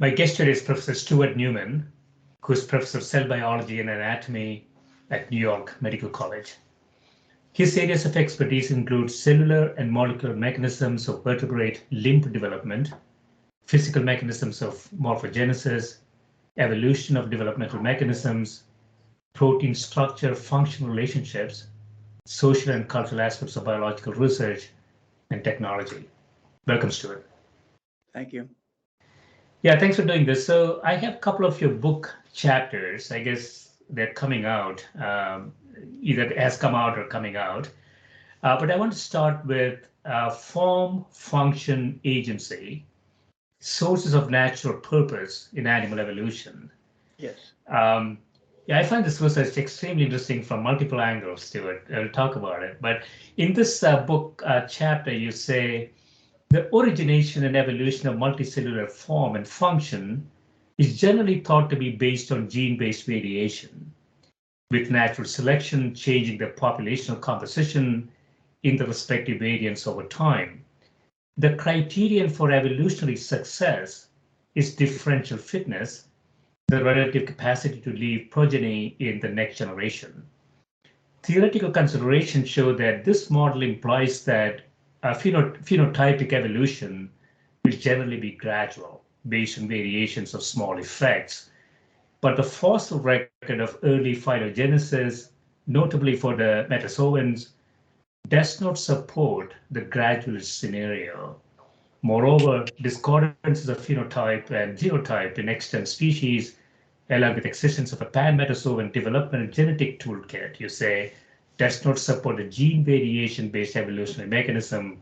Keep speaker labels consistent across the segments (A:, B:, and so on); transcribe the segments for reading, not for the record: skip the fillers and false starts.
A: My guest today is Professor Stuart Newman, who is Professor of Cell Biology and Anatomy at New York Medical College. His areas of expertise include cellular and molecular mechanisms of vertebrate limb development, physical mechanisms of morphogenesis, evolution of developmental mechanisms, protein structure function relationships, social and cultural aspects of biological research, and technology. Welcome, Stuart.
B: Thank you.
A: Yeah, thanks for doing this. So I have a couple of your book chapters. I guess they're coming out, either it has come out or coming out. But I want to start with form, function, agency, sources of natural purpose in animal evolution.
B: Yes.
A: Yeah, I find this research extremely interesting from multiple angles, Stuart. I'll talk about it. But in this book chapter, you say, the origination and evolution of multicellular form and function is generally thought to be based on gene-based variation, with natural selection changing the populational composition in the respective variants over time. The criterion for evolutionary success is differential fitness, the relative capacity to leave progeny in the next generation. Theoretical considerations show that this model implies that phenotypic evolution will generally be gradual, based on variations of small effects. But the fossil record of early phylogenesis, notably for the metazoans, does not support the gradualist scenario. Moreover, discordances of phenotype and genotype in extant species, along with existence of a pan-metazoan developmental genetic toolkit, you say, does not support the gene variation-based evolutionary mechanism,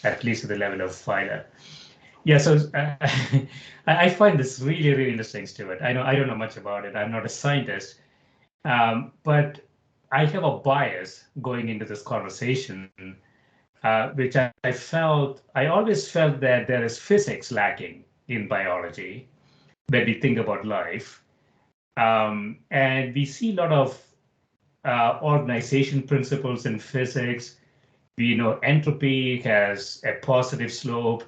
A: at least at the level of phyla. Yeah, so I find this really, really interesting, Stuart. I don't know much about it. I'm not a scientist, but I have a bias going into this conversation, which I always felt that there is physics lacking in biology when we think about life. And we see a lot of organization principles in physics. We know entropy has a positive slope.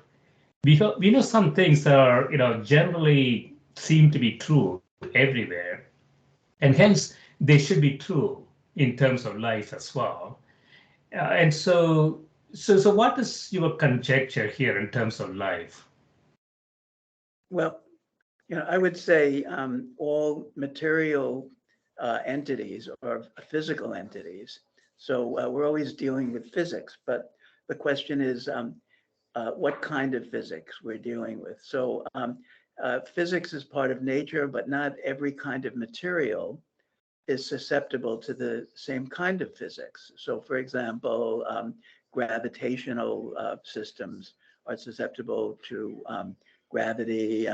A: We know some things that are, generally seem to be true everywhere, and hence they should be true in terms of life as well. And so what is your conjecture here in terms of life?
B: Well, I would say all material entities are physical entities. So we're always dealing with physics, but the question is what kind of physics we're dealing with. So physics is part of nature, but not every kind of material is susceptible to the same kind of physics. So for example, gravitational systems are susceptible to gravity,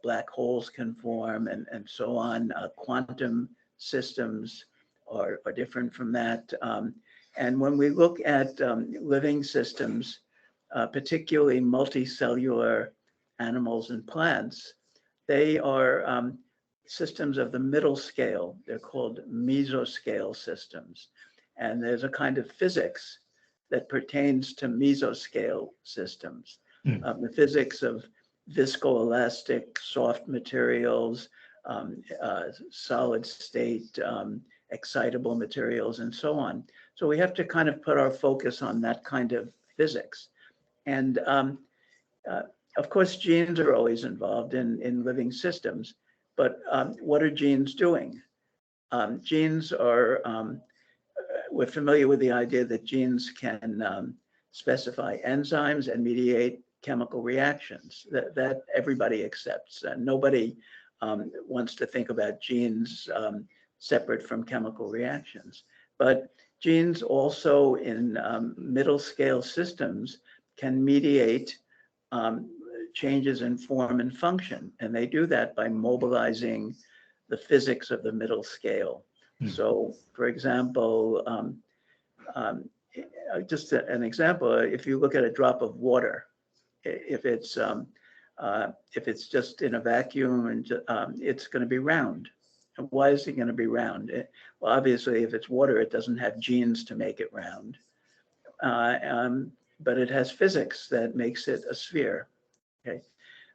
B: black holes can form, and so on. Quantum systems are different from that. And when we look at living systems, particularly multicellular animals and plants, they are systems of the middle scale. They're called mesoscale systems. And there's a kind of physics that pertains to mesoscale systems. The physics of viscoelastic, soft materials, solid state, excitable materials, and so on. So we have to kind of put our focus on that kind of physics. And of course, genes are always involved in living systems, but what are genes doing? Genes are, we're familiar with the idea that genes can specify enzymes and mediate chemical reactions. That everybody accepts. Nobody wants to think about genes separate from chemical reactions. But genes also in middle scale systems can mediate changes in form and function. And they do that by mobilizing the physics of the middle scale. So for example, just an example, if you look at a drop of water, if it's just in a vacuum and it's going to be round. And why is it going to be round? Well, obviously, if it's water, it doesn't have genes to make it round, but it has physics that makes it a sphere. Okay,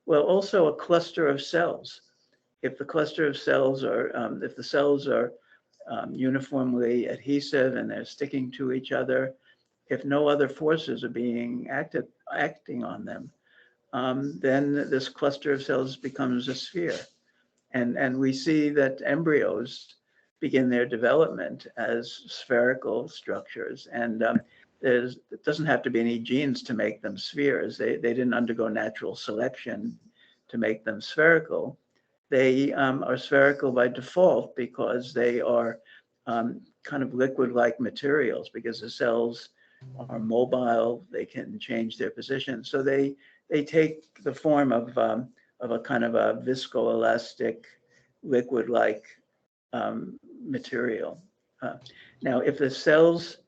B: Well, also a cluster of cells. If the cluster of cells are, if the cells are uniformly adhesive and they're sticking to each other, if no other forces are being acting on them, then this cluster of cells becomes a sphere. And we see that embryos begin their development as spherical structures. And it doesn't have to be any genes to make them spheres. They didn't undergo natural selection to make them spherical. They are spherical by default because they are kind of liquid-like materials, because the cells are mobile, they can change their position. So they take the form of a kind of a viscoelastic, liquid-like material. Now, if the cells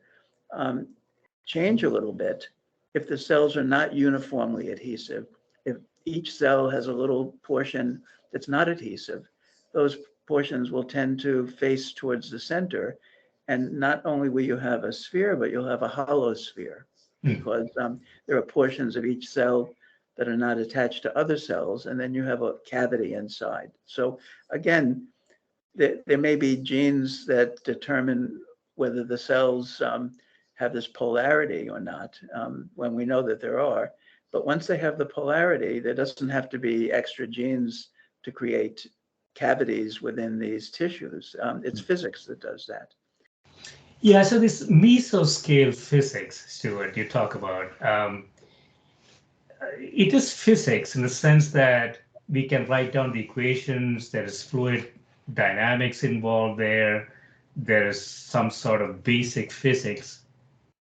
B: change a little bit, if the cells are not uniformly adhesive, if each cell has a little portion that's not adhesive, those portions will tend to face towards the center. And not only will you have a sphere, but you'll have a hollow sphere, because there are portions of each cell that are not attached to other cells, and then you have a cavity inside. So again, there may be genes that determine whether the cells have this polarity or not, when we know that there are. But once they have the polarity, there doesn't have to be extra genes to create cavities within these tissues. It's physics that does that.
A: Yeah, so this mesoscale physics, Stuart, you talk about, it is physics in the sense that we can write down the equations, there is fluid dynamics involved there, there is some sort of basic physics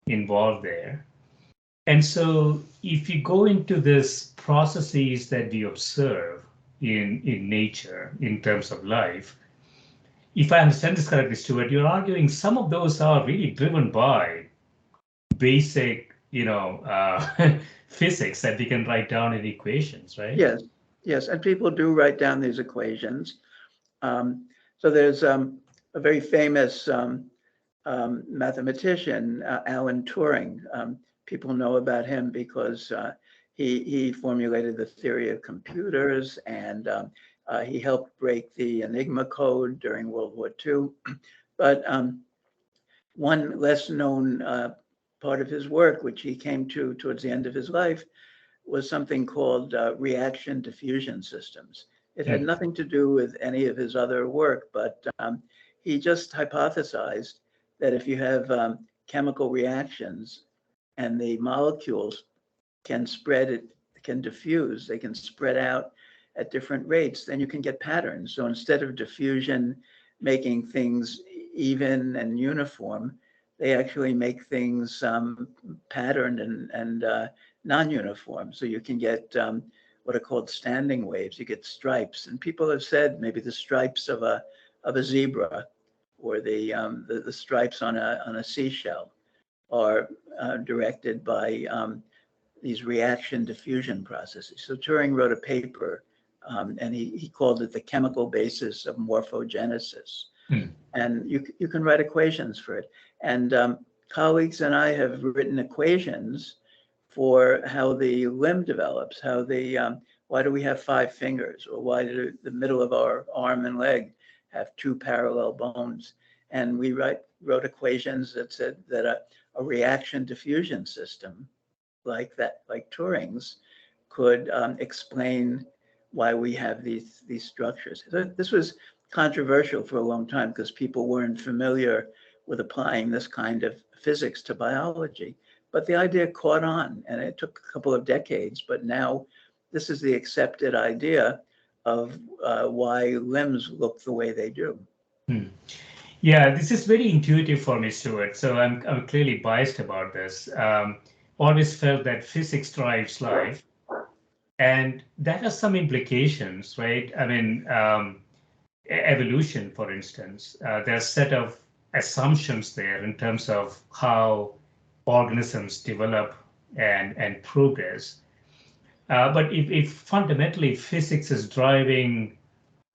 A: involved there. And so if you go into these processes that we observe in nature in terms of life, if I understand this correctly, Stuart, you're arguing some of those are really driven by basic, physics that we can write down in equations, right?
B: Yes, and people do write down these equations. So there's a very famous mathematician, Alan Turing. People know about him because he formulated the theory of computers, and he helped break the Enigma code during World War II. But one less known part of his work, which he came to towards the end of his life, was something called reaction diffusion systems. It had nothing to do with any of his other work, but he just hypothesized that if you have chemical reactions and the molecules can diffuse, they can spread out at different rates, then you can get patterns. So instead of diffusion making things even and uniform, they actually make things patterned and non-uniform. So you can get what are called standing waves. You get stripes, and people have said maybe the stripes of a zebra, or the stripes on a seashell, are directed by these reaction diffusion processes. So Turing wrote a paper, and he called it the chemical basis of morphogenesis. And you can write equations for it. And colleagues and I have written equations for how the limb develops, how why do we have 5 fingers, or why do the middle of our arm and leg have 2 parallel bones? And we wrote equations that said that a reaction diffusion system like Turing's could explain why we have these structures. So this was controversial for a long time because people weren't familiar with applying this kind of physics to biology. But the idea caught on, and it took a couple of decades, but now this is the accepted idea of why limbs look the way they do.
A: Yeah, this is very intuitive for me, Stuart. So I'm clearly biased about this. Always felt that physics drives life, and that has some implications, right? I mean, evolution, for instance, there are a set of assumptions there in terms of how organisms develop and progress. But if fundamentally physics is driving,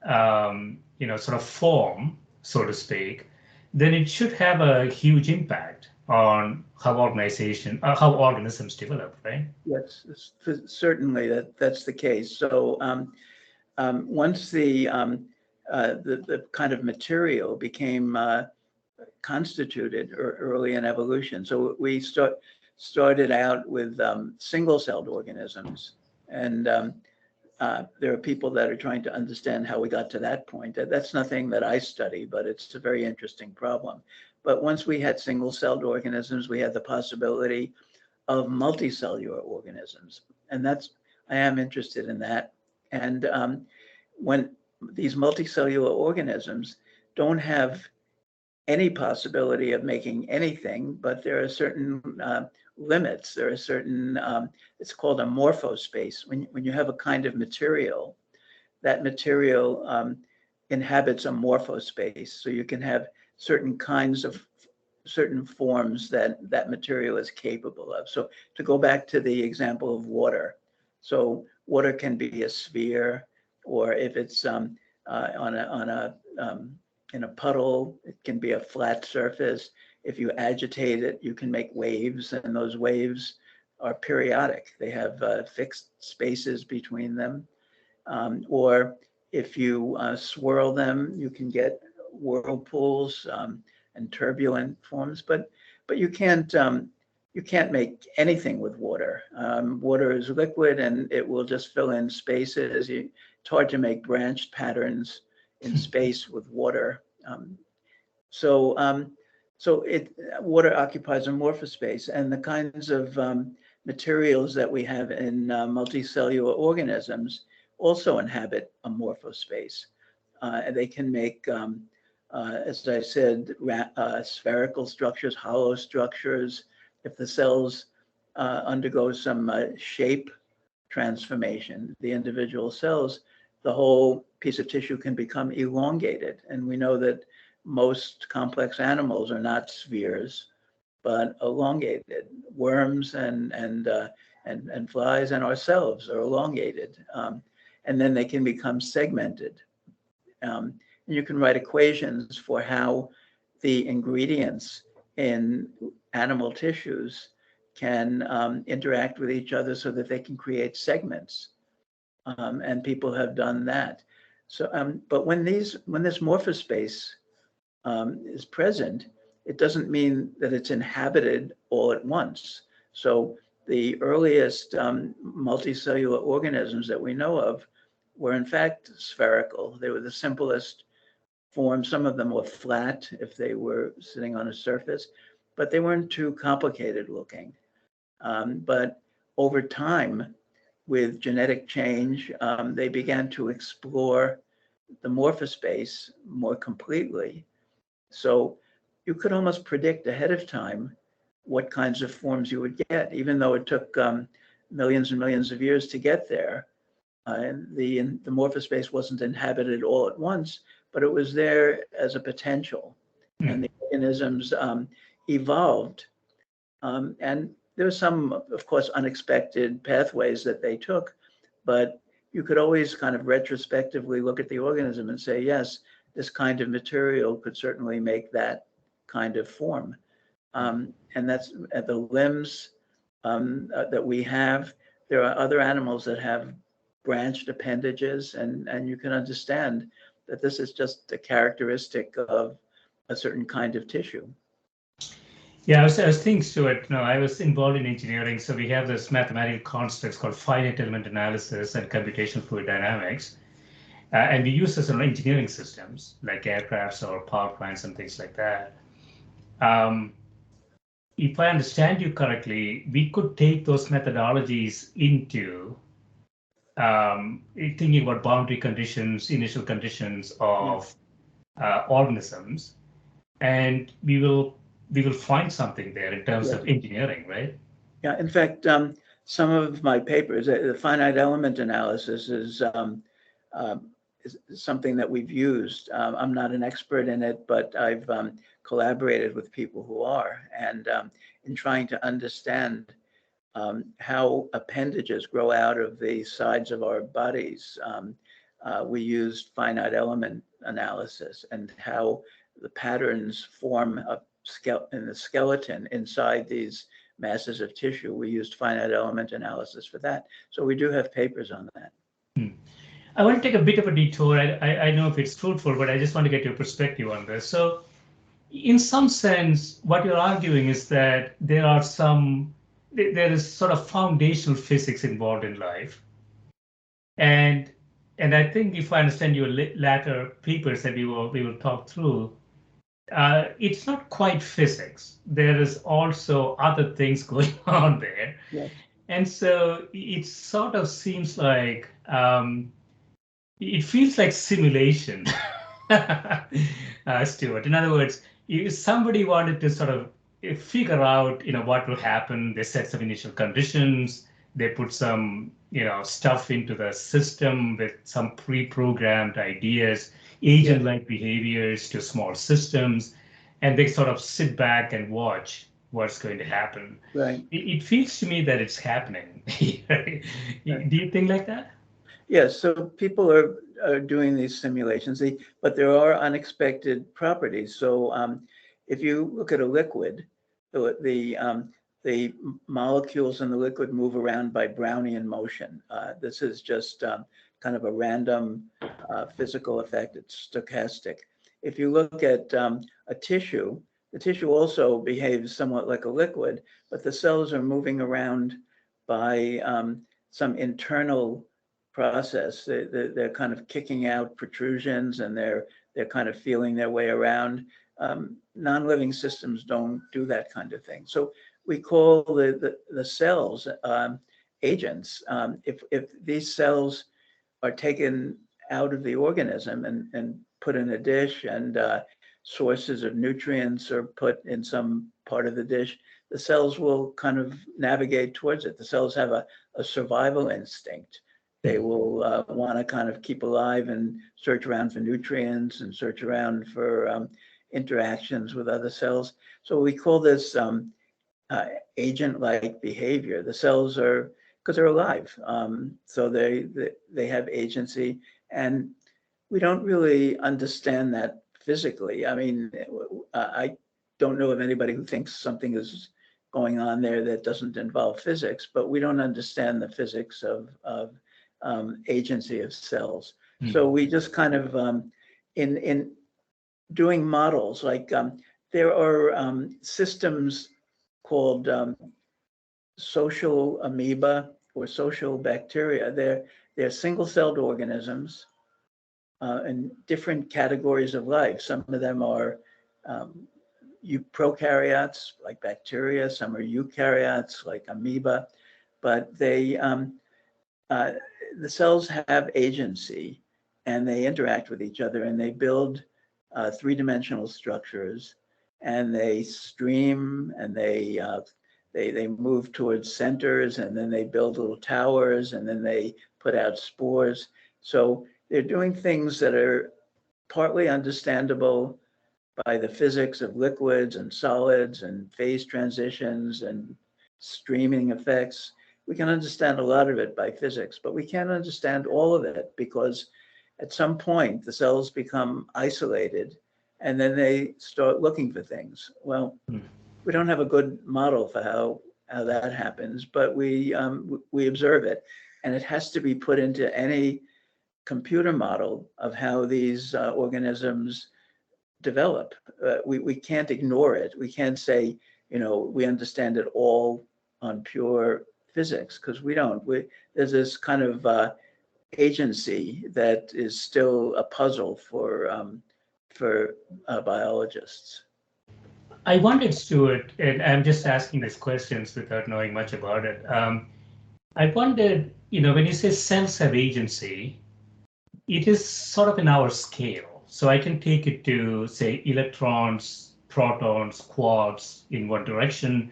A: sort of form, so to speak, then it should have a huge impact on how how organisms develop, right?
B: Yes, certainly that's the case. So once the kind of material became constituted early in evolution, so we started out with single-celled organisms, and there are people that are trying to understand how we got to that point. That's nothing that I study, but it's a very interesting problem. But once we had single-celled organisms, we had the possibility of multicellular organisms. And I am interested in that. And when these multicellular organisms don't have any possibility of making anything, but there are certain limits. There are certain, it's called a morphospace. When you have a kind of material, that material inhabits a morphospace. So you can have certain kinds of certain forms that that material is capable of. So to go back to the example of water, so water can be a sphere, or if it's on a in a puddle, it can be a flat surface. If you agitate it, you can make waves, and those waves are periodic. They have fixed spaces between them. Or if you swirl them, you can get whirlpools and turbulent forms. But you can't make anything with water. Water is liquid, and it will just fill in spaces. It's hard to make branched patterns in space with water. So water occupies a morphospace, and the kinds of materials that we have in multicellular organisms also inhabit a morphospace. They can make, as I said, spherical structures, hollow structures. If the cells undergo some shape transformation, the individual cells, the whole piece of tissue can become elongated. And we know that most complex animals are not spheres, but elongated. Worms and flies and ourselves are elongated. And then they can become segmented. And you can write equations for how the ingredients in animal tissues can interact with each other so that they can create segments. And people have done that. So, but when this morphospace is present, it doesn't mean that it's inhabited all at once. So the earliest multicellular organisms that we know of were in fact spherical. They were the simplest form. Some of them were flat if they were sitting on a surface, but they weren't too complicated looking. But over time, with genetic change, they began to explore the morphospace more completely. So you could almost predict ahead of time what kinds of forms you would get, even though it took millions and millions of years to get there. The morphospace wasn't inhabited all at once, but it was there as a potential. And the organisms evolved. And there were some, of course, unexpected pathways that they took, but you could always kind of retrospectively look at the organism and say, yes, this kind of material could certainly make that kind of form. And that's at the limbs that we have. There are other animals that have branched appendages, and you can understand that this is just a characteristic of a certain kind of tissue.
A: Yeah, I was thinking, Stuart, I was involved in engineering, so we have this mathematical constructs called finite element analysis and computational fluid dynamics. And we use this in engineering systems like aircrafts or power plants and things like that. If I understand you correctly, we could take those methodologies into thinking about boundary conditions, initial conditions of organisms, and we will find something there in terms of engineering, right?
B: Yeah, in fact, some of my papers, the finite element analysis is something that we've used. I'm not an expert in it, but I've collaborated with people who are, and in trying to understand how appendages grow out of the sides of our bodies. We used finite element analysis and how the patterns form skeleton inside these masses of tissue. We used finite element analysis for that. So we do have papers on that.
A: I want to take a bit of a detour. I know if it's fruitful, but I just want to get your perspective on this. So in some sense, what you're arguing is that there is sort of foundational physics involved in life. And I think if I understand your latter papers that we will talk through, it's not quite physics. There is also other things going on there.
B: Yes.
A: And so it sort of seems like it feels like simulation, Stuart. In other words, if somebody wanted to sort of figure out, what will happen, they set some initial conditions, they put some, stuff into the system with some pre-programmed ideas, agent-like behaviors to small systems, and they sort of sit back and watch what's going to happen.
B: Right.
A: It feels to me that it's happening.
B: Right.
A: Do you think like that?
B: Yes, so people are doing these simulations, but there are unexpected properties. So if you look at a liquid, the molecules in the liquid move around by Brownian motion. This is just kind of a random physical effect. It's stochastic. If you look at a tissue, the tissue also behaves somewhat like a liquid, but the cells are moving around by some internal process. They're kind of kicking out protrusions, and they're kind of feeling their way around. Non-living systems don't do that kind of thing. So we call the cells agents. If these cells are taken out of the organism and put in a dish, and sources of nutrients are put in some part of the dish, the cells will kind of navigate towards it. The cells have a survival instinct. They will want to kind of keep alive and search around for nutrients and search around for interactions with other cells. So we call this agent-like behavior. The cells are, because they're alive, so they have agency, and we don't really understand that physically. I mean, I don't know of anybody who thinks something is going on there that doesn't involve physics, but we don't understand the physics of agency of cells. So we just kind of, in doing models, like there are systems called social amoeba or social bacteria. They're single-celled organisms in different categories of life. Some of them are prokaryotes, like bacteria. Some are eukaryotes, like amoeba. But the cells have agency, and they interact with each other, and they build three-dimensional structures, and they stream, and they move towards centers, and then they build little towers, and then they put out spores. So they're doing things that are partly understandable by the physics of liquids and solids and phase transitions and streaming effects. We can understand a lot of it by physics, but we can't understand all of it, because at some point the cells become isolated, and then they start looking for things. Well, we don't have a good model for how that happens, but we observe it, and it has to be put into any computer model of how these organisms develop. We can't ignore it. We can't say, we understand it all on pure physics, because we don't. There's this kind of agency that is still a puzzle for biologists.
A: I wondered, Stuart, and I'm just asking these questions without knowing much about it. I wondered, when you say cells have agency, it is sort of in our scale. So I can take it to, say, electrons, protons, quarks in one direction,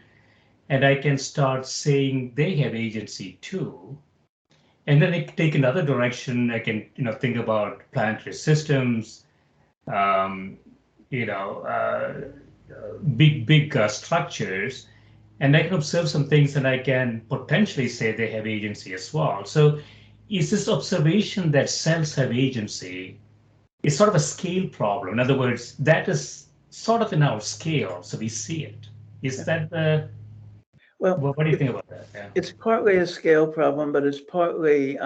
A: and I can start saying they have agency too. And then I take another direction. I can, think about planetary systems, big structures, and I can observe some things, and I can potentially say they have agency as well. So is this observation that cells have agency is sort of a scale problem? In other words, that is sort of in our scale, so we see it. Is that the,
B: Well,
A: what do you think about that? Yeah.
B: it's partly a scale problem, but it's partly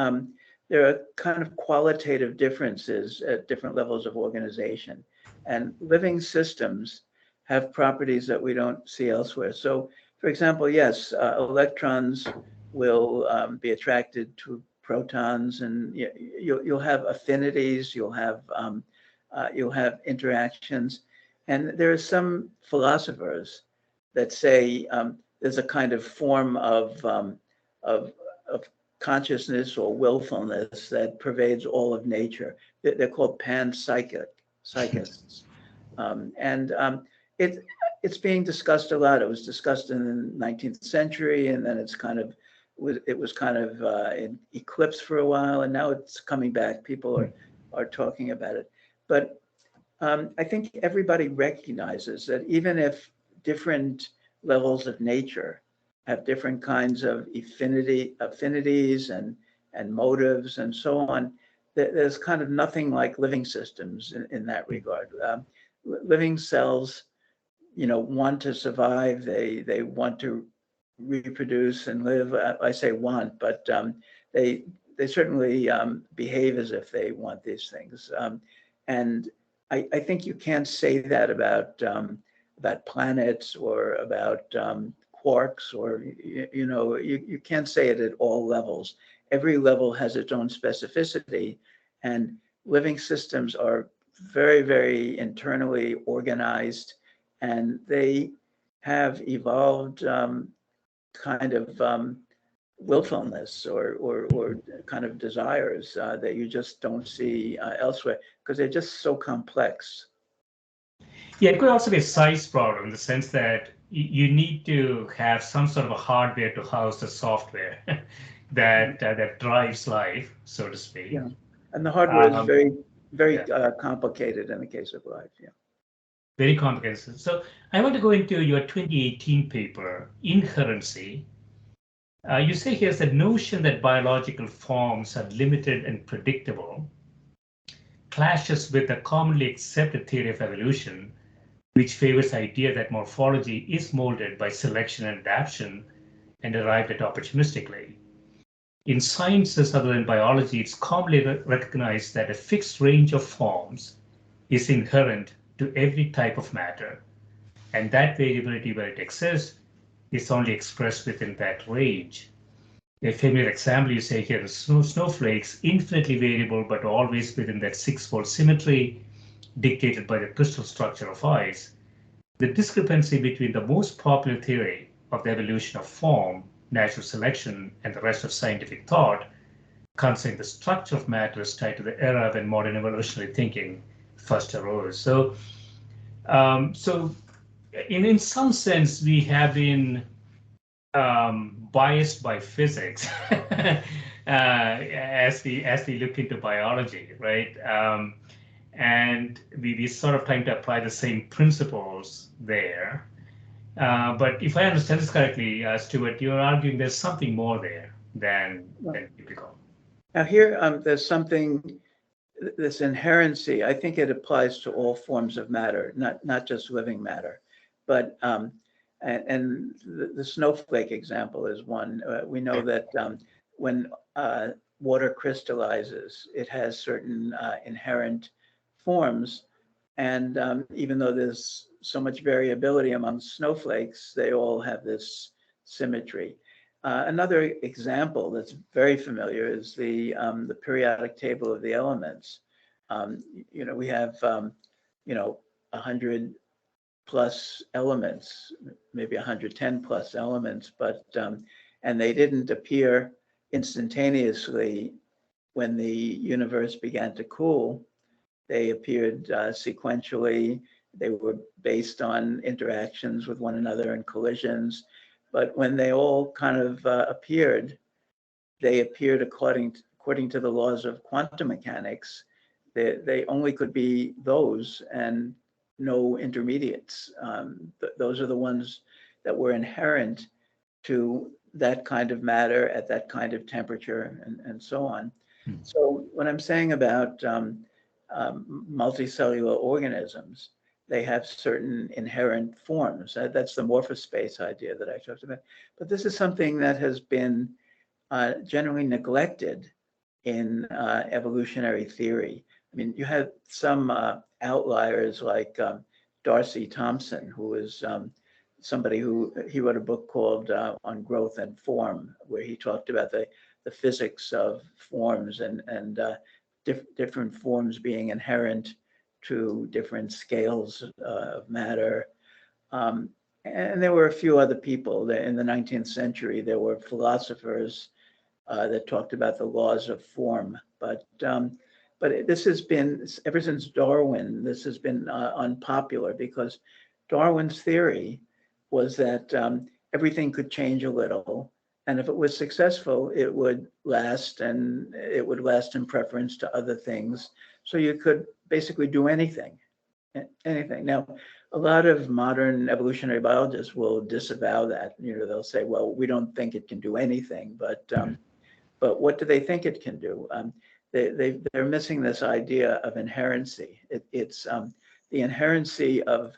B: there are kind of qualitative differences at different levels of organization. And living systems have properties that we don't see elsewhere. So, for example, yes, electrons will be attracted to protons, and you'll have affinities, you'll have interactions. And there are some philosophers that say there's a kind of form of, of consciousness or willfulness that pervades all of nature. They're called psychists. And it's being discussed a lot. It was discussed in the 19th century, and then it was kind of in eclipse for a while, and now it's coming back. People are talking about it. But I think everybody recognizes that even if different levels of nature have different kinds of affinities and motives and so on, there's kind of nothing like living systems in that regard. Living cells, want to survive. They want to reproduce and live. I say want, but they certainly behave as if they want these things. And I think you can't say that about planets or about quarks, or you can't say it at all levels. Every level has its own specificity, and living systems are very, very internally organized, and they have evolved kind of willfulness or kind of desires that you just don't see elsewhere, because they're just so complex.
A: Yeah, it could also be a size problem in the sense that you need to have some sort of a hardware to house the software that drives life, so to speak.
B: Yeah, and the hardware is
A: Um,
B: very, very
A: yeah,
B: complicated in the case of life. Yeah.
A: very complicated. So I want to go into your 2018 paper, Inherency. You say here's the notion that biological forms are limited and predictable clashes with the commonly accepted theory of evolution, which favors the idea that morphology is molded by selection and adaptation and arrived at opportunistically. In sciences other than biology, it's commonly recognized that a fixed range of forms is inherent to every type of matter, and that variability, where it exists, is only expressed within that range. A familiar example you say here is snowflakes, infinitely variable, but always within that six-fold symmetry dictated by the crystal structure of ice. The discrepancy between the most popular theory of the evolution of form, natural selection, and the rest of scientific thought, concerning the structure of matter, is tied to the era when modern evolutionary thinking first arose. So in some sense, we have been biased by physics as we look into biology, right? And we sort of trying to apply the same principles there. But if I understand this correctly, Stuart, you're arguing there's something more there than typical.
B: Now here, there's something, this inherency, I think it applies to all forms of matter, not just living matter. But and the snowflake example is one. We know that when water crystallizes, it has certain inherent forms. And even though there's so much variability among snowflakes, they all have this symmetry. Another example that's very familiar is the periodic table of the elements. We have 100 plus elements, maybe 110 plus elements, but and they didn't appear instantaneously when the universe began to cool. They appeared sequentially. They were based on interactions with one another and collisions. But when they all kind of appeared, they appeared according to the laws of quantum mechanics. They only could be those and no intermediates. Those are the ones that were inherent to that kind of matter at that kind of temperature and so on.
A: Hmm.
B: So what I'm saying about multicellular organisms, they have certain inherent forms. That's the morphospace idea that I talked about. But this is something that has been generally neglected in evolutionary theory. I mean, you have some outliers like Darcy Thompson, who is somebody he wrote a book called On Growth and Form, where he talked about the physics of forms and different forms being inherent to different scales of matter. And there were a few other people in the 19th century. There were philosophers that talked about the laws of form. But this has been, ever since Darwin, this has been unpopular because Darwin's theory was that everything could change a little. And if it was successful, it would last, and it would last in preference to other things. So you could basically do anything. Now, a lot of modern evolutionary biologists will disavow that. They'll say, well, we don't think it can do anything, but what do they think it can do? They're missing this idea of inherency. It's the inherency of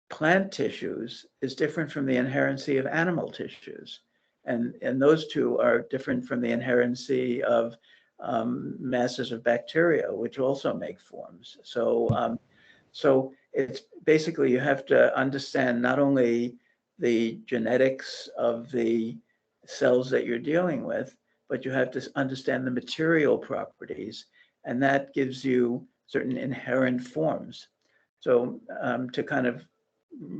B: plant tissues is different from the inherency of animal tissues. And those two are different from the inherency of masses of bacteria, which also make forms. So it's basically, you have to understand not only the genetics of the cells that you're dealing with, but you have to understand the material properties, and that gives you certain inherent forms. So to kind of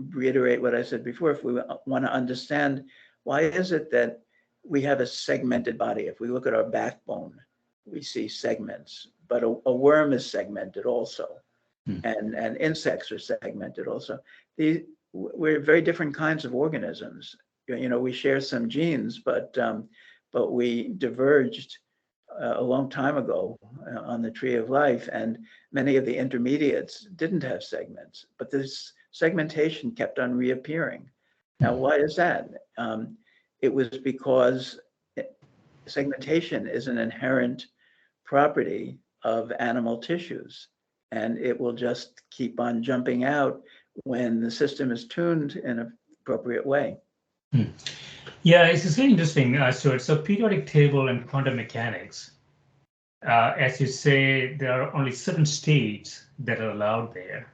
B: reiterate what I said before, if we want to understand why is it that we have a segmented body, if we look at our backbone, we see segments, but a worm is segmented also. And insects are segmented also. We're very different kinds of organisms. We share some genes, but we diverged a long time ago on the tree of life, and many of the intermediates didn't have segments, but this segmentation kept on reappearing. Now, why is that? It was because segmentation is an inherent property of animal tissues, and it will just keep on jumping out when the system is tuned in an appropriate way.
A: Yeah, it's very interesting, Stuart. So periodic table and quantum mechanics, as you say, there are only certain states that are allowed there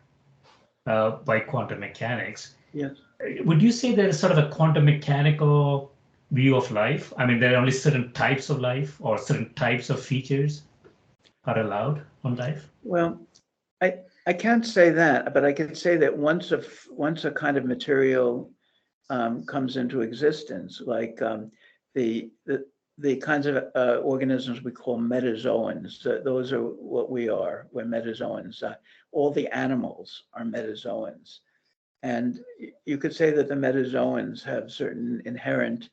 A: by quantum mechanics.
B: Yes.
A: Would you say there is sort of a quantum mechanical view of life? I mean, there are only certain types of life or certain types of features are allowed on life? Well,
B: I can't say that, but I can say that once a kind of material comes into existence, like the kinds of organisms we call metazoans, those are what we are. We're metazoans. All the animals are metazoans. And you could say that the metazoans have certain inherent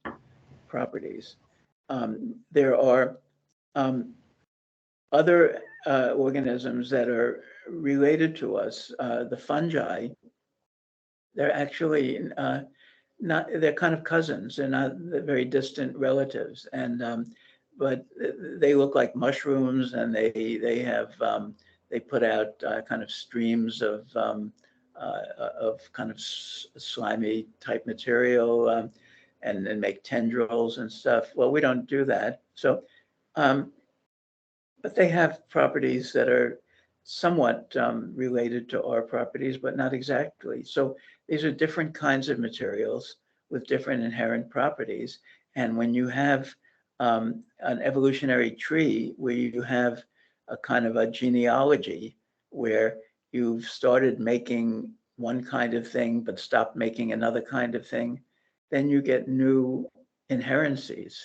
B: properties. There are other organisms that are related to us. The fungi, they're actually they're kind of cousins. They're not very distant relatives, but they look like mushrooms, and they have they put out kind of streams of kind of slimy type material, and make tendrils and stuff. Well, we don't do that. So, but they have properties that are somewhat related to our properties, but not exactly. So these are different kinds of materials with different inherent properties. And when you have an evolutionary tree where you have a kind of a genealogy where you've started making one kind of thing but stopped making another kind of thing, then you get new inherencies.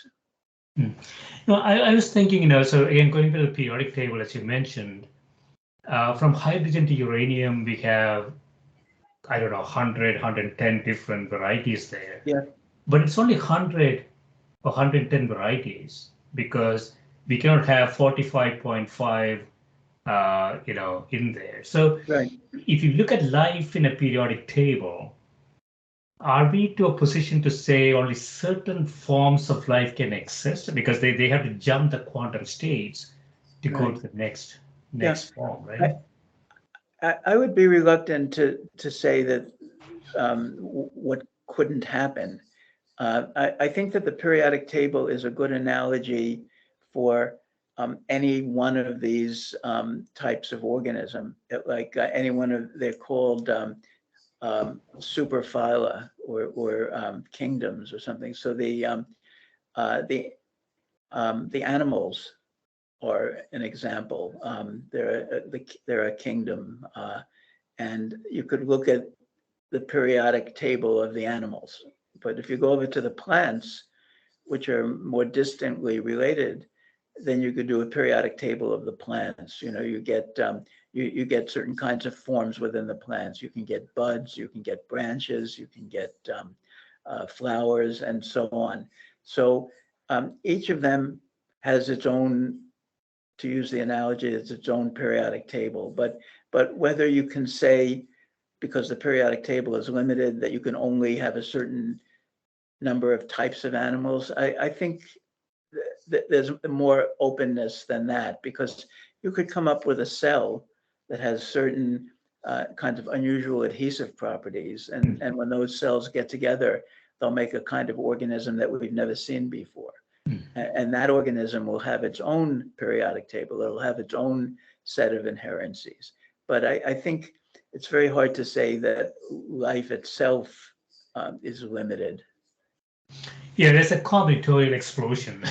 A: No, I was thinking, so again, going to the periodic table, as you mentioned, from hydrogen to uranium, we have, I don't know, 100, 110 different varieties there.
B: Yeah.
A: But it's only 100 or 110 varieties because we cannot have 45.5, in there. So
B: right.
A: If you look at life in a periodic table, are we to a position to say only certain forms of life can exist because they have to jump the quantum states to go to the next form, right?
B: I would be reluctant to say that what couldn't happen. I think that the periodic table is a good analogy for any one of these types of organism. Like any one of, they're called superphyla or kingdoms or something. So uh, the the animals are an example. They're a kingdom, and you could look at the periodic table of the animals. But if you go over to the plants, which are more distantly related, then you could do a periodic table of the plants. You know, you get certain kinds of forms within the plants. You can get buds, you can get branches, you can get flowers, and so on. So each of them has its own, to use the analogy, it's its own periodic table. But whether you can say, because the periodic table is limited, that you can only have a certain number of types of animals, I think there's more openness than that, because you could come up with a cell that has certain kinds of unusual adhesive properties, and when those cells get together, they'll make a kind of organism that we've never seen before. And that organism will have its own periodic table. It'll have its own set of inherencies. But I think it's very hard to say that life itself is limited.
A: Yeah, there's a combinatorial explosion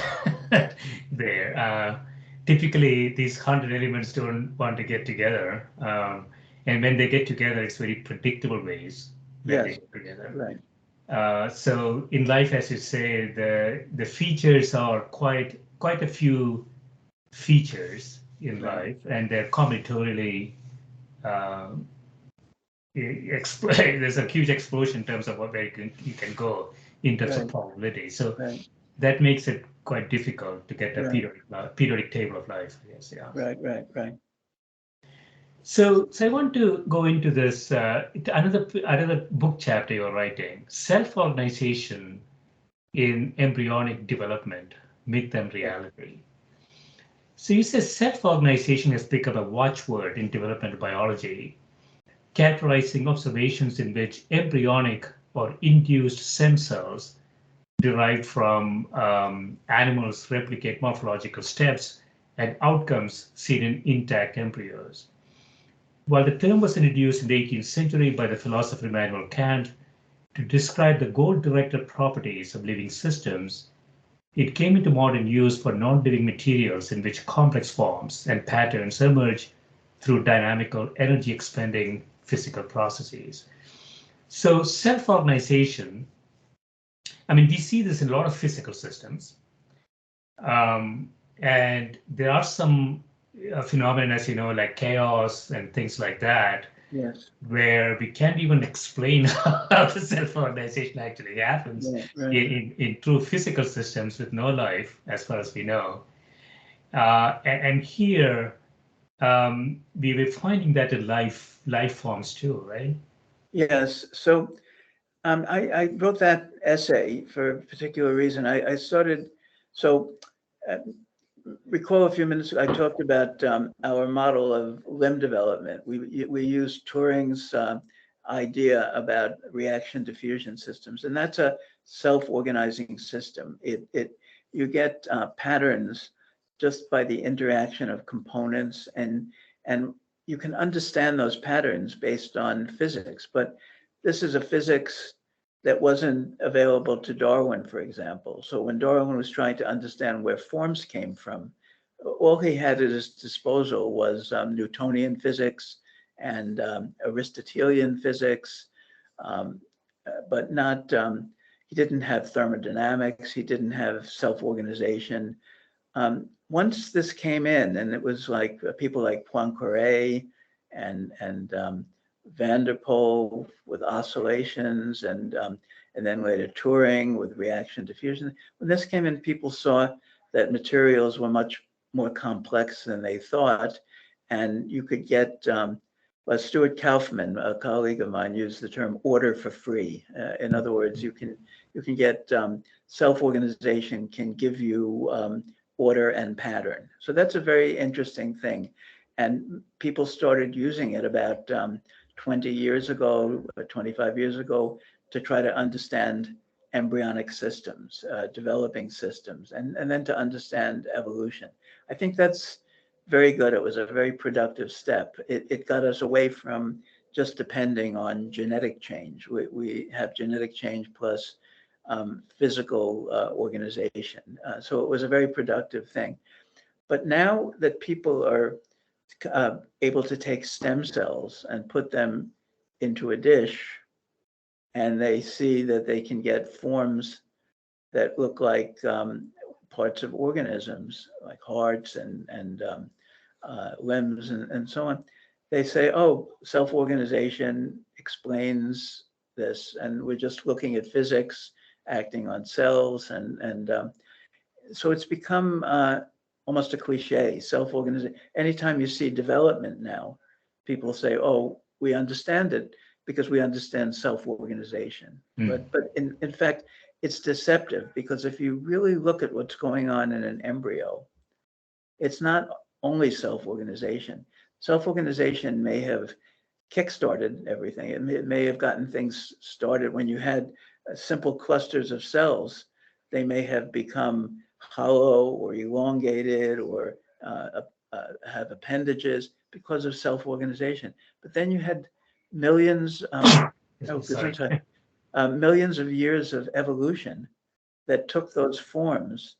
A: there. Typically, these 100 elements don't want to get together. And when they get together, it's very predictable ways when they
B: Yes,
A: get together.
B: right,
A: So in life, as you say, the features are quite a few features in
B: right,
A: life, and they're combinatorially there's a huge explosion in terms of where you can go in terms of
B: right,
A: probability. So
B: right,
A: that makes it quite difficult to get a
B: right,
A: periodic table of life. Yes, yeah.
B: right, right, right.
A: So I want to go into this another book chapter you're writing, self-organization in embryonic development, myth and reality. So you say self-organization has become a watchword in developmental biology, characterizing observations in which embryonic or induced stem cells derived from animals replicate morphological steps and outcomes seen in intact embryos. While the term was introduced in the 18th century by the philosopher Immanuel Kant to describe the goal-directed properties of living systems, it came into modern use for non-living materials in which complex forms and patterns emerge through dynamical, energy-expending physical processes. So self-organization, I mean, we see this in a lot of physical systems. And there are some phenomena, as you know, like chaos and things like that,
B: Yes,
A: where we can't even explain how the self-organization actually happens
B: right, right.
A: in true physical systems with no life, as far as we know. And here we were finding that in life forms too, right?
B: Yes. So I wrote that essay for a particular reason. I started, so uh, recall a few minutes ago, I talked about our model of limb development. We used Turing's idea about reaction diffusion systems, and that's a self-organizing system. You get patterns just by the interaction of components, and you can understand those patterns based on physics. But this is a physics that wasn't available to Darwin, for example. So when Darwin was trying to understand where forms came from, all he had at his disposal was Newtonian physics and Aristotelian physics, but not, he didn't have thermodynamics, he didn't have self-organization. Once this came in, and it was like people like Poincaré and Van der Pol with oscillations, and then later Turing with reaction diffusion. When this came in, people saw that materials were much more complex than they thought, and you could get. Stuart Kaufman, a colleague of mine, used the term "order for free." In other words, you can get self-organization can give you order and pattern. So that's a very interesting thing. And people started using it about 20 years ago, 25 years ago, to try to understand embryonic systems, developing systems, and then to understand evolution. I think that's very good. It was a very productive step. It got us away from just depending on genetic change. We have genetic change plus physical organization. So it was a very productive thing. But now that people are able to take stem cells and put them into a dish, and they see that they can get forms that look like parts of organisms, like hearts and limbs and so on. They say, oh, self-organization explains this, and we're just looking at physics acting on cells, and so it's become almost a cliche, self-organization. Anytime you see development now, people say, oh, we understand it because we understand self-organization. But in fact, it's deceptive, because if you really look at what's going on in an embryo, it's not only self-organization. Self-organization may have kickstarted everything. It may have gotten things started when you had simple clusters of cells. They may have become hollow or elongated or have appendages because of self-organization. But then you had millions, millions of years of evolution that took those forms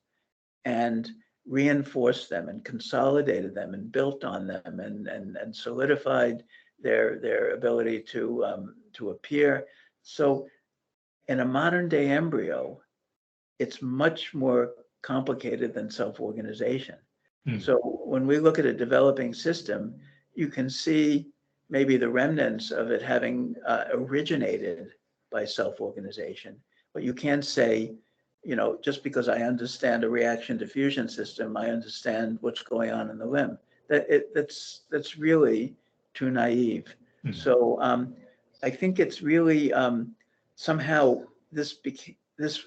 B: and reinforced them and consolidated them and built on them and solidified their ability to appear. So in a modern day embryo, it's much more complicated than self-organization. So when we look at a developing system, you can see maybe the remnants of it having originated by self-organization. But you can't say, just because I understand a reaction diffusion system, I understand what's going on in the limb. That's really too naive. So I think it's really somehow this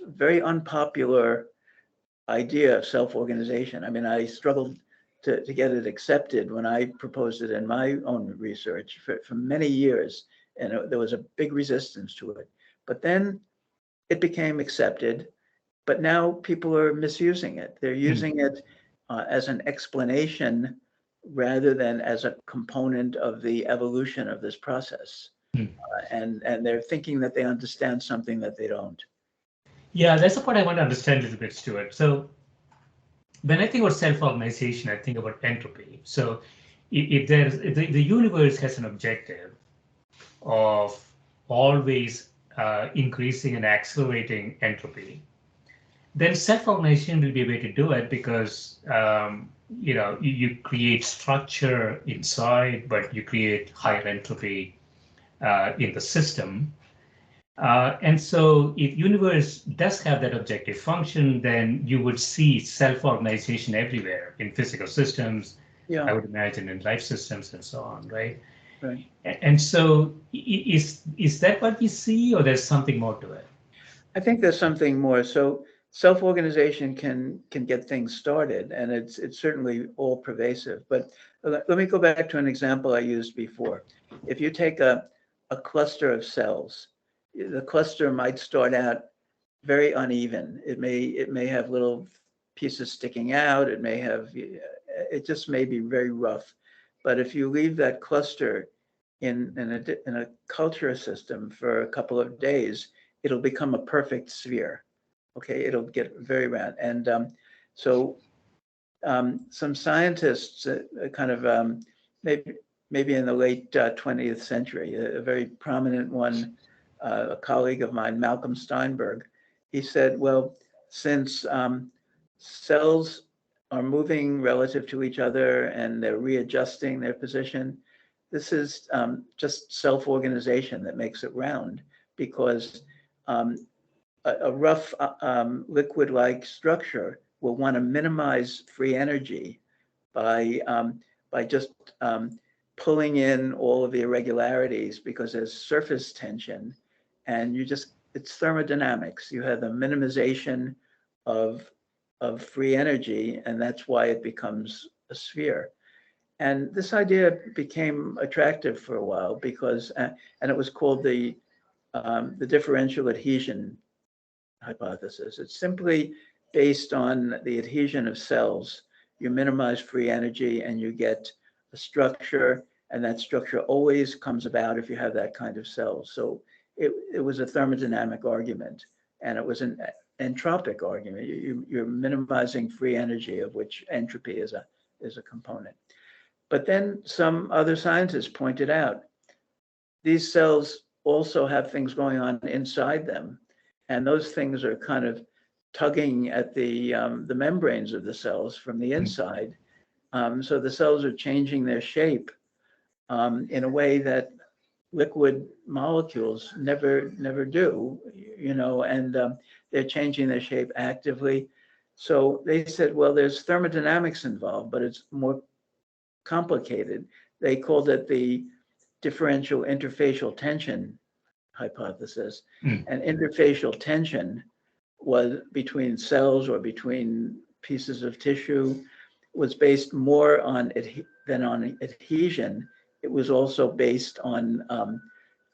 B: very unpopular idea of self-organization. I mean, I struggled to get it accepted when I proposed it in my own research for many years, and there was a big resistance to it. But then it became accepted, but now people are misusing it. They're using it as an explanation rather than as a component of the evolution of this process. And they're thinking that they understand something that they don't.
A: Yeah, that's the part I want to understand a little bit, Stuart. So when I think about self-organization, I think about entropy. So if the universe has an objective of always increasing and accelerating entropy, then self-organization will be a way to do it, because you create structure inside, but you create higher entropy in the system. And so if universe does have that objective function, then you would see self-organization everywhere in physical systems, I would imagine in life systems and so on, right?
B: Right.
A: And so is that what we see, or there's something more to it?
B: I think there's something more. So self-organization can get things started, and it's certainly all pervasive. But let me go back to an example I used before. If you take a cluster of cells, the cluster might start out very uneven. It may have little pieces sticking out. It just may be very rough. But if you leave that cluster in a culture system for a couple of days, it'll become a perfect sphere. Okay, it'll get very round. And so some scientists, maybe in the late 20th century, a very prominent one, a colleague of mine, Malcolm Steinberg, he said, well, since cells are moving relative to each other and they're readjusting their position, this is just self-organization that makes it round, because a rough liquid-like structure will want to minimize free energy by just pulling in all of the irregularities, because there's surface tension, and it's thermodynamics. You have the minimization of free energy, and that's why it becomes a sphere. And this idea became attractive for a while because, and it was called the differential adhesion hypothesis. It's simply based on the adhesion of cells. You minimize free energy and you get a structure, and that structure always comes about if you have that kind of cells. So it was a thermodynamic argument, and it was an entropic argument. You're minimizing free energy, of which entropy is a component. But then some other scientists pointed out these cells also have things going on inside them, and those things are kind of tugging at the membranes of the cells from the inside. So the cells are changing their shape in a way that liquid molecules never do, and they're changing their shape actively. So they said, well, there's thermodynamics involved, but it's more complicated. They called it the differential interfacial tension hypothesis. And interfacial tension was between cells or between pieces of tissue, was based more on than on adhesion. It was also based on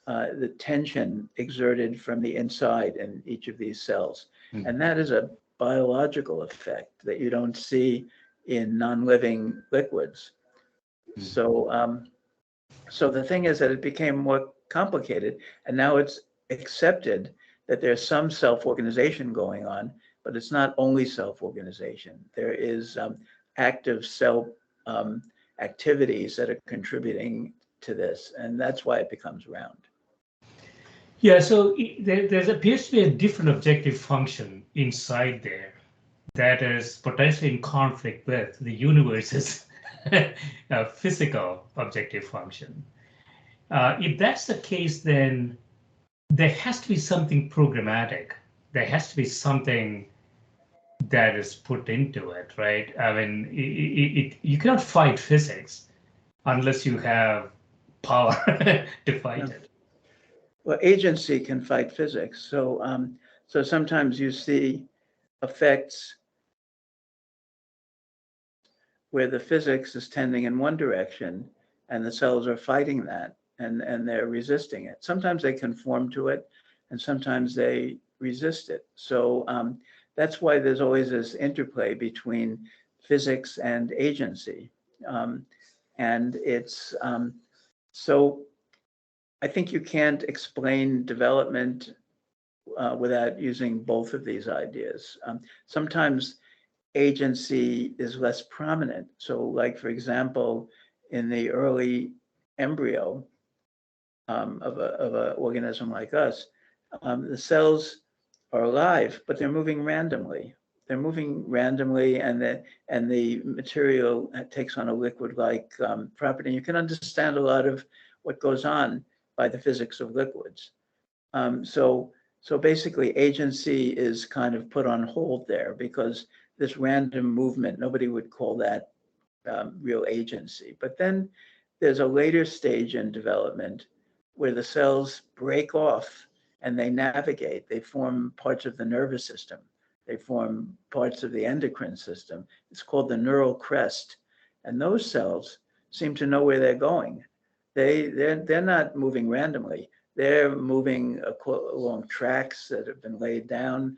B: the tension exerted from the inside in each of these cells. And that is a biological effect that you don't see in non-living liquids. So the thing is that it became more complicated, and now it's accepted that there's some self-organization going on, but it's not only self-organization. There is active cell activities that are contributing to this, and that's why it becomes round.
A: Yeah, so there appears to be a different objective function inside there that is potentially in conflict with the universe's physical objective function. If that's the case, then there has to be something programmatic. There has to be something that is put into it, right? I mean, you cannot fight physics unless you have power to fight it.
B: Well, agency can fight physics. So sometimes you see effects where the physics is tending in one direction and the cells are fighting that and they're resisting it. Sometimes they conform to it and sometimes they resist it. So that's why there's always this interplay between physics and agency. And it's, so I think you can't explain development without using both of these ideas. Sometimes agency is less prominent. So like, for example, in the early embryo of an organism like us, the cells are alive, but they're moving randomly. They're moving randomly, and the material takes on a liquid-like property. And you can understand a lot of what goes on by the physics of liquids. So basically, agency is kind of put on hold there because this random movement, nobody would call that real agency. But then there's a later stage in development where the cells break off and they navigate. They form parts of the nervous system. They form parts of the endocrine system. It's called the neural crest. And those cells seem to know where they're going. They're not moving randomly. They're moving along tracks that have been laid down.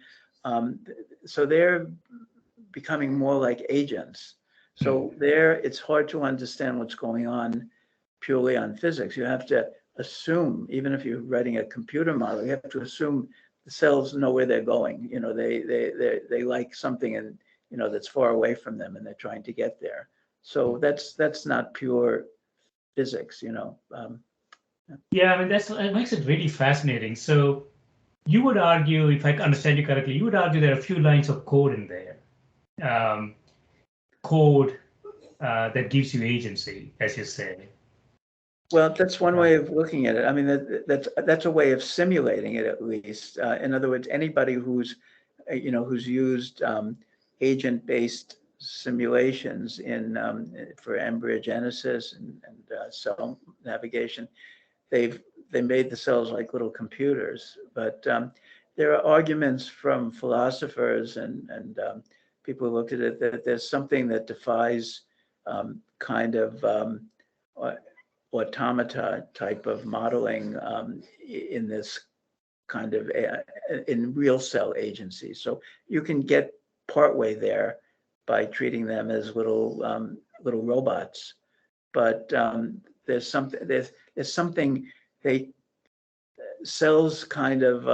B: So they're becoming more like agents. So there, it's hard to understand what's going on purely on physics. You have to assume, even if you're writing a computer model, you have to assume the cells know where they're going. They like something and that's far away from them, and they're trying to get there. So that's not pure physics.
A: Yeah, I mean, it makes it really fascinating. So you would argue, if I understand you correctly, you would argue there are a few lines of code in there. Code that gives you agency, as you say.
B: Well, that's one way of looking at it. I mean, that's a way of simulating it, at least. In other words, anybody who's used agent-based simulations for embryogenesis and cell navigation, they made the cells like little computers. But there are arguments from philosophers and people who looked at it that there's something that defies kind of automata type of modeling in this kind of in real cell agency. So you can get partway there by treating them as little robots, but there's something they cells kind of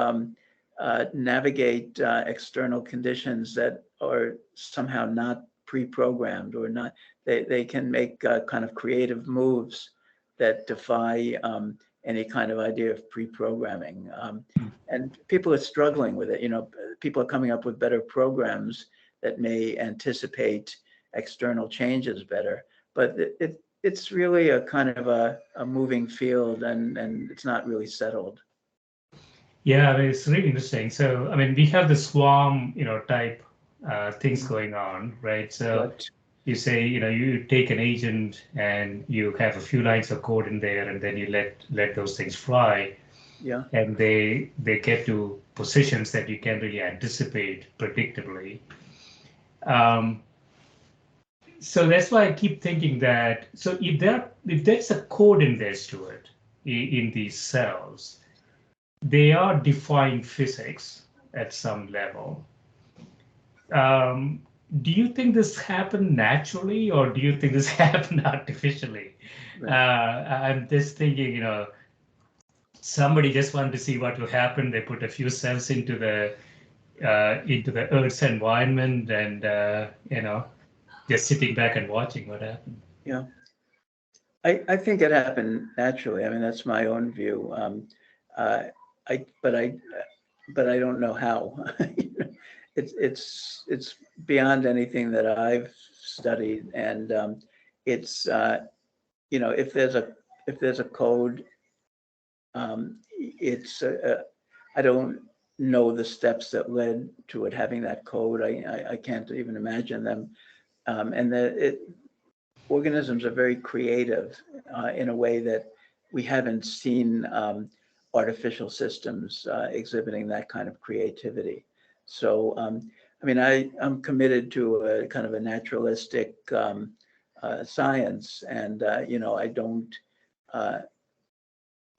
B: navigate external conditions that are somehow not pre-programmed or not. They can make kind of creative moves that defy any kind of idea of pre-programming. And people are struggling with it. You know, people are coming up with better programs that may anticipate external changes better, but it's really a kind of a moving field, and it's not really settled.
A: Yeah, I mean, it's really interesting. So, I mean, we have the swarm, type things going on, right? So
B: But
A: you say, you take an agent and you have a few lines of code in there, and then you let those things fly,
B: yeah,
A: and they get to positions that you can't really anticipate predictably. So that's why I keep thinking that, so if there's a code in there, Stuart, in these cells, they are defying physics at some level. Um, do you think this happened naturally, or do you think this happened artificially?
B: right.
A: I'm just thinking, somebody just wanted to see what will happen. They put a few cells into the Earth's environment, and just sitting back and watching what happened.
B: Yeah, I think it happened naturally. I mean, that's my own view. Uh, I but I but I don't know how. It's beyond anything that I've studied, and it's if there's a code, it's I don't know the steps that led to it having that code. I can't even imagine them, and organisms are very creative in a way that we haven't seen artificial systems exhibiting that kind of creativity. So, I mean, I'm committed to a kind of a naturalistic science, and I don't,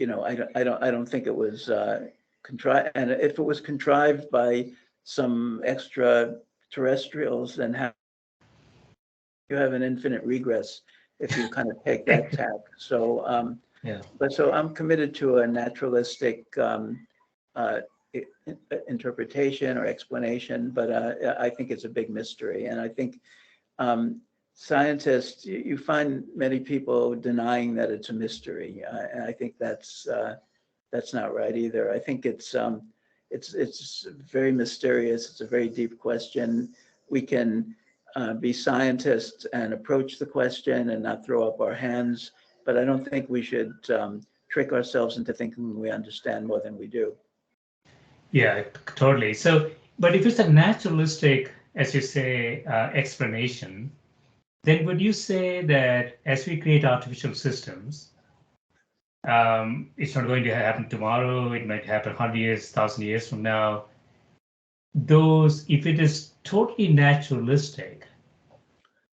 B: I don't think it was contrived. And if it was contrived by some extraterrestrials, then you have an infinite regress if you kind of take that tack. So,
A: Yeah.
B: so I'm committed to a naturalistic uh, interpretation or explanation, but I think it's a big mystery. And I think scientists, you find many people denying that it's a mystery, and I think that's not right either. I think it's very mysterious. It's a very deep question. We can be scientists and approach the question and not throw up our hands, but I don't think we should trick ourselves into thinking we understand more than we do.
A: Yeah, totally. So, but if it's a naturalistic, as you say, explanation, then would you say that as we create artificial systems, it's not going to happen tomorrow, it might happen 100 years, 1,000 years from now? If it is totally naturalistic,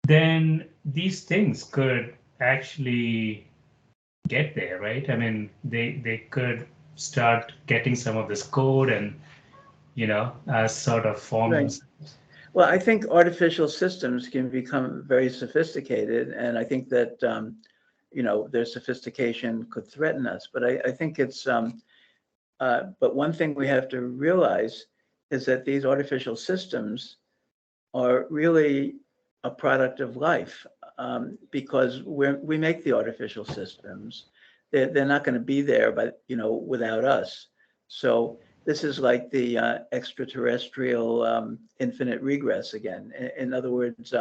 A: then these things could actually get there, right? I mean, they could start getting some of this code and sort of form
B: Right.
A: themselves.
B: Well, I think artificial systems can become very sophisticated, and I think that their sophistication could threaten us. But I think it's but one thing we have to realize is that these artificial systems are really a product of life, because we make the artificial systems. They're not going to be there, but without us. So this is like the extraterrestrial infinite regress again. In other words,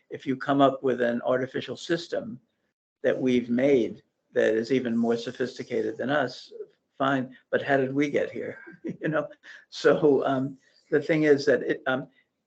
B: if you come up with an artificial system that we've made that is even more sophisticated than us, fine. But how did we get here? So the thing is that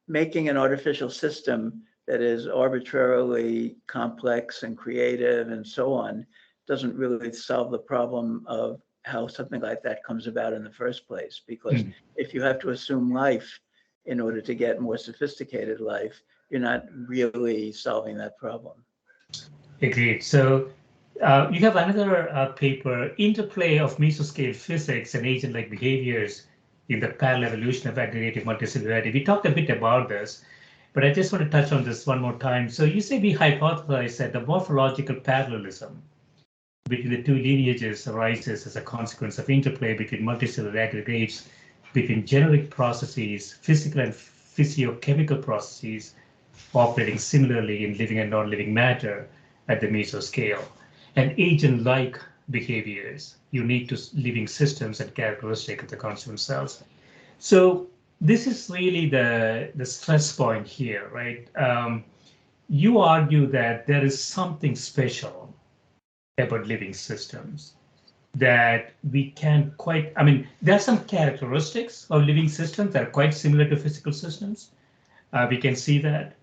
B: making an artificial system that is arbitrarily complex and creative and so on doesn't really solve the problem of how something like that comes about in the first place. Because if you have to assume life in order to get more sophisticated life, you're not really solving that problem.
A: Agreed. So you have another paper, Interplay of Mesoscale Physics and Agent-like Behaviors in the Parallel Evolution of Aggregative Multicellularity. We talked a bit about this, but I just want to touch on this one more time. So you say we hypothesize that the morphological parallelism between the two lineages arises as a consequence of interplay between multicellular aggregates, between generic processes, physical and physiochemical processes operating similarly in living and non-living matter at the mesoscale, and agent-like behaviors unique to living systems and characteristic of the constituent cells. So this is really the stress point here, right? You argue that there is something special about living systems that we can't quite, I mean, there are some characteristics of living systems that are quite similar to physical systems. We can see that.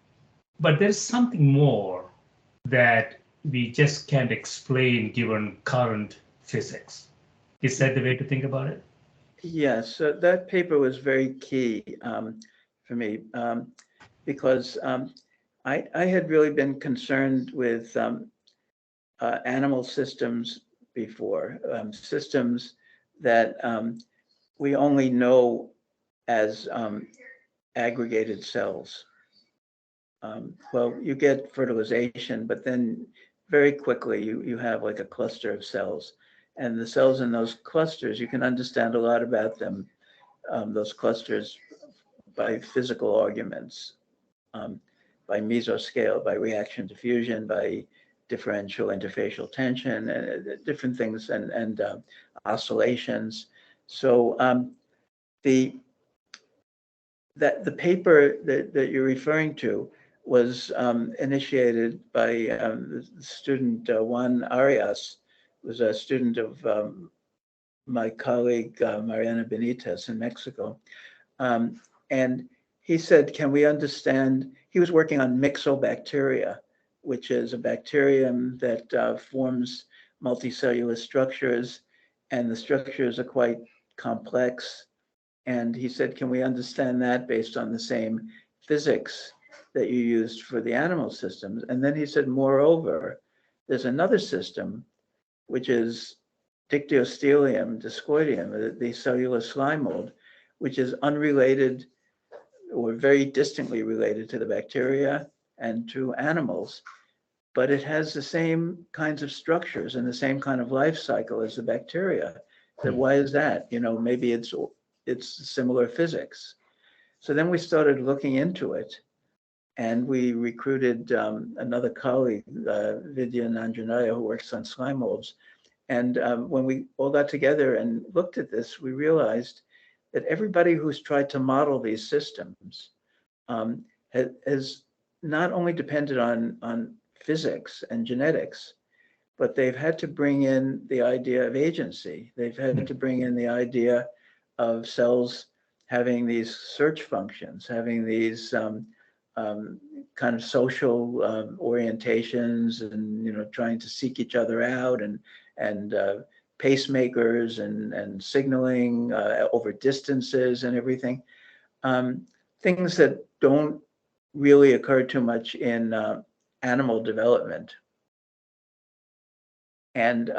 A: But there's something more that we just can't explain given current physics. Is that the way to think about it?
B: Yes, so that paper was very key for me because I had really been concerned with animal systems before, systems that we only know as aggregated cells. Well, you get fertilization, but then very quickly you have like a cluster of cells. And the cells in those clusters, you can understand a lot about them, those clusters, by physical arguments, by mesoscale, by reaction to fusion, by differential interfacial tension, different things, and oscillations. So the paper that you're referring to was initiated by student Juan Arias, who was a student of my colleague Mariana Benitez in Mexico. And he said, can we understand, he was working on myxobacteria, which is a bacterium that forms multicellular structures, and the structures are quite complex. And he said, can we understand that based on the same physics that you used for the animal systems? And then he said, moreover, there's another system, which is Dictyostelium discoideum, the cellular slime mold, which is unrelated or very distantly related to the bacteria and to animals, but it has the same kinds of structures and the same kind of life cycle as the bacteria. That why is that? You know, maybe it's similar physics. So then we started looking into it, and we recruited another colleague, Vidya Nanjanaya, who works on slime molds. And when we all got together and looked at this, we realized that everybody who's tried to model these systems has not only depended on physics and genetics, but they've had to bring in the idea of agency. They've had to bring in the idea of cells having these search functions, having these kind of social orientations, and trying to seek each other out, and pacemakers and signaling over distances and everything. Things that don't really occur too much in animal development. And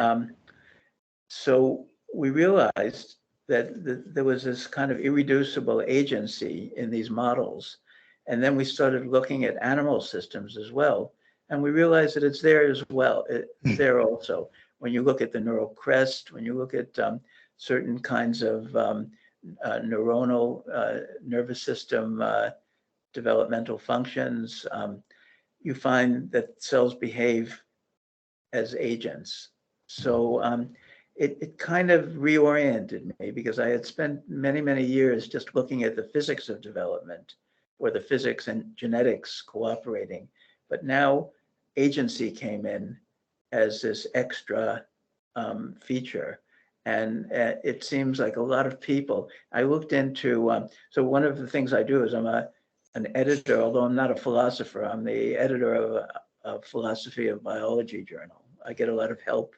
B: so we realized that there was this kind of irreducible agency in these models. And then we started looking at animal systems as well. And we realized that it's there as well. It's there also. When you look at the neural crest, when you look at certain kinds of neuronal nervous system developmental functions, you find that cells behave as agents. So it kind of reoriented me, because I had spent many, many years just looking at the physics of development, or the physics and genetics cooperating. But now agency came in as this extra feature. And it seems like a lot of people, I looked into, so one of the things I do is I'm an editor, although I'm not a philosopher. I'm the editor of a philosophy of biology journal. I get a lot of help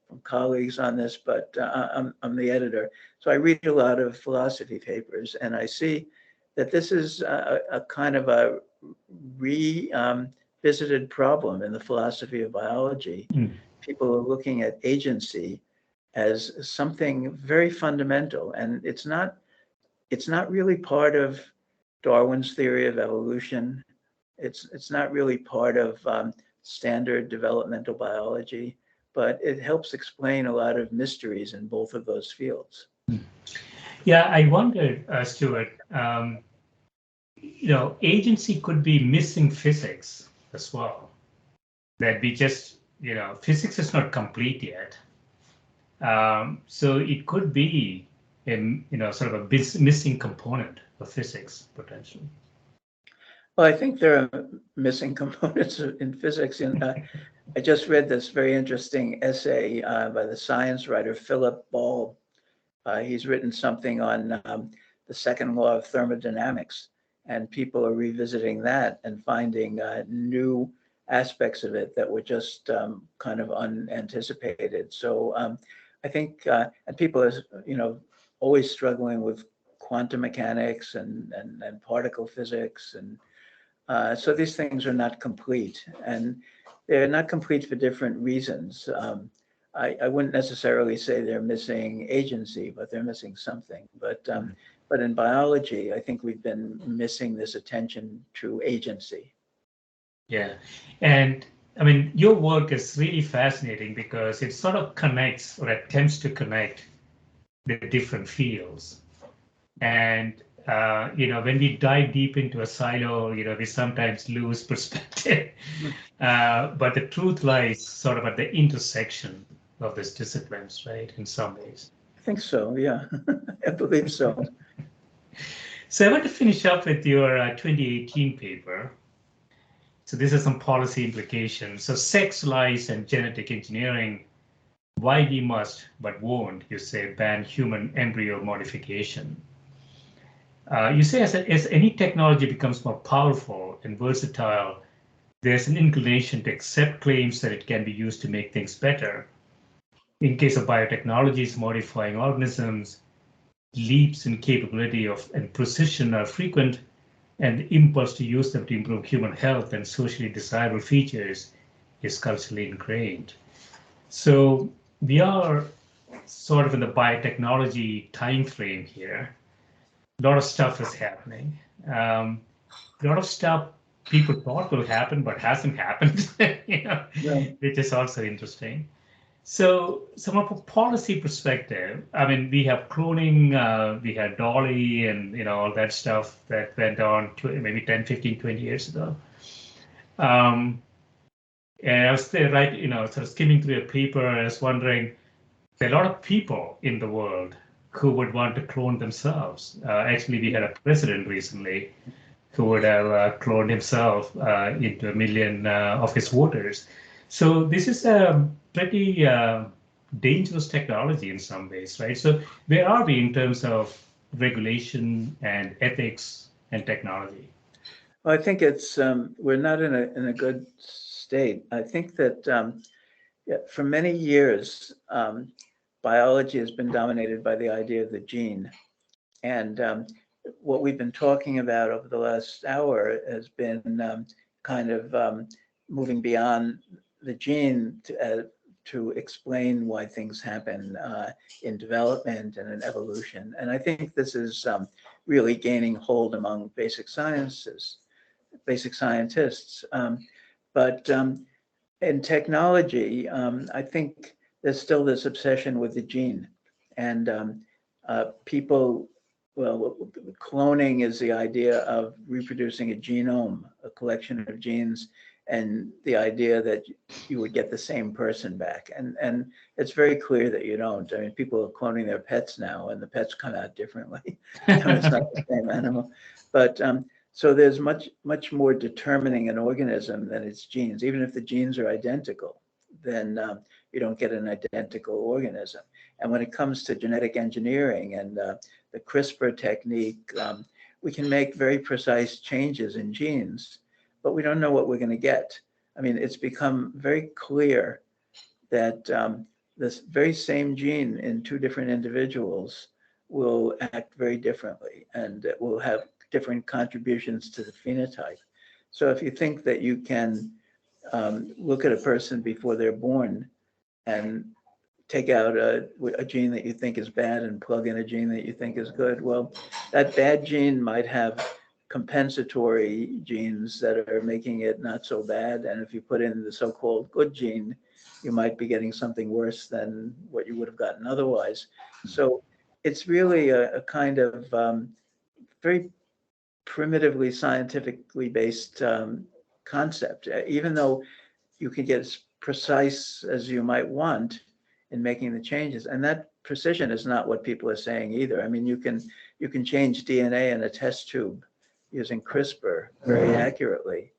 B: from colleagues on this, but I'm the editor. So I read a lot of philosophy papers, and I see that this is a kind of a visited problem in the philosophy of biology. People are looking at agency as something very fundamental, and it's not really part of Darwin's theory of evolution. It's not really part of standard developmental biology, but it helps explain a lot of mysteries in both of those fields.
A: Yeah, I wondered, Stuart, agency could be missing physics as well. That we just, physics is not complete yet. So it could be sort of a missing component of physics potentially.
B: Well, I think there are missing components in physics. I just read this very interesting essay by the science writer Philip Ball. He's written something on the second law of thermodynamics, and people are revisiting that and finding new aspects of it that were just kind of unanticipated. So I think, and people are, always struggling with quantum mechanics and particle physics, and so these things are not complete, and they're not complete for different reasons. I wouldn't necessarily say they're missing agency, but they're missing something. But in biology, I think we've been missing this attention to agency.
A: Yeah, and I mean, your work is really fascinating because it sort of connects or attempts to connect the different fields. And when we dive deep into a silo, we sometimes lose perspective. But the truth lies sort of at the intersection of these disciplines, right? In some ways.
B: I think so. Yeah, I believe so.
A: So I want to finish up with your 2018 paper. So this is some policy implications. So sex, lies, and genetic engineering. Why we must, but won't, you say, ban human embryo modification. You say as any technology becomes more powerful and versatile, there's an inclination to accept claims that it can be used to make things better. In case of biotechnologies modifying organisms, leaps in capability and precision are frequent, and the impulse to use them to improve human health and socially desirable features is culturally ingrained. So we are sort of in the biotechnology time frame here. A lot of stuff is happening. A lot of stuff people thought will happen but hasn't happened, which is also interesting. So from a policy perspective, I mean, we have cloning, we had Dolly and all that stuff that went on maybe 10, 15, 20 years ago. And I was there, right, sort of skimming through a paper, I was wondering, there are a lot of people in the world who would want to clone themselves. Actually, we had a president recently who would have cloned himself into 1 million of his voters. So this is a pretty dangerous technology in some ways, right? So where are we in terms of regulation and ethics and technology?
B: Well, I think it's we're not in a good state. I think that for many years, biology has been dominated by the idea of the gene, and what we've been talking about over the last hour has been kind of moving beyond the gene to explain why things happen in development and in evolution. And I think this is really gaining hold among basic scientists. But in technology, I think there's still this obsession with the gene. And people, well, cloning is the idea of reproducing a genome, a collection of genes, and the idea that you would get the same person back. And it's very clear that you don't. I mean, people are cloning their pets now, and the pets come out differently. It's not the same animal. But so there's much more determining an organism than its genes. Even if the genes are identical, then you don't get an identical organism. And when it comes to genetic engineering and the CRISPR technique, we can make very precise changes in genes, but we don't know what we're going to get. I mean, it's become very clear that this very same gene in two different individuals will act very differently, and it will have different contributions to the phenotype. So if you think that you can look at a person before they're born and take out a gene that you think is bad and plug in a gene that you think is good, well, that bad gene might have compensatory genes that are making it not so bad. And if you put in the so-called good gene, you might be getting something worse than what you would have gotten otherwise. So it's really a kind of very primitively scientifically based concept. Even though you can get as precise as you might want in making the changes, and that precision is not what people are saying either. I mean, you can change DNA in a test tube using CRISPR very accurately,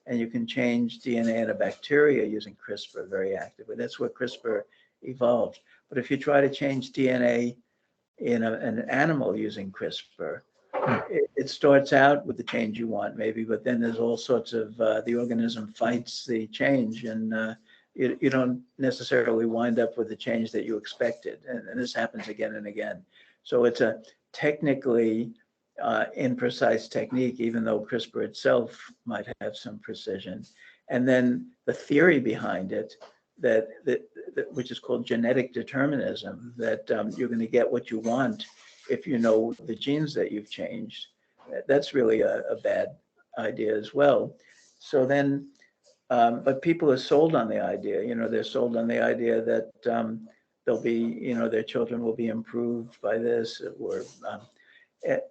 B: and you can change DNA in a bacteria using CRISPR very actively. That's where CRISPR evolved. But if you try to change DNA in an animal using CRISPR, it starts out with the change you want, maybe, but then there's all sorts of the organism fights the change, and you don't necessarily wind up with the change that you expected. And this happens again and again. So it's a technically imprecise technique, even though CRISPR itself might have some precision. And then the theory behind it, that which is called genetic determinism, that you're going to get what you want if you know the genes that you've changed. That's really a bad idea as well. So then, but people are sold on the idea, they're sold on the idea that they'll be, their children will be improved by this, or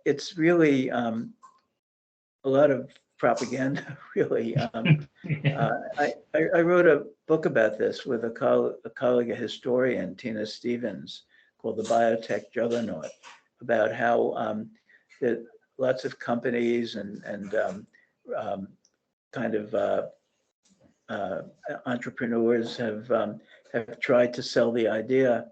B: it's really a lot of propaganda, really. I wrote a book about this with a colleague, a historian, Tina Stevens, called The Biotech Juggernaut, about how that lots of companies and kind of entrepreneurs have tried to sell the idea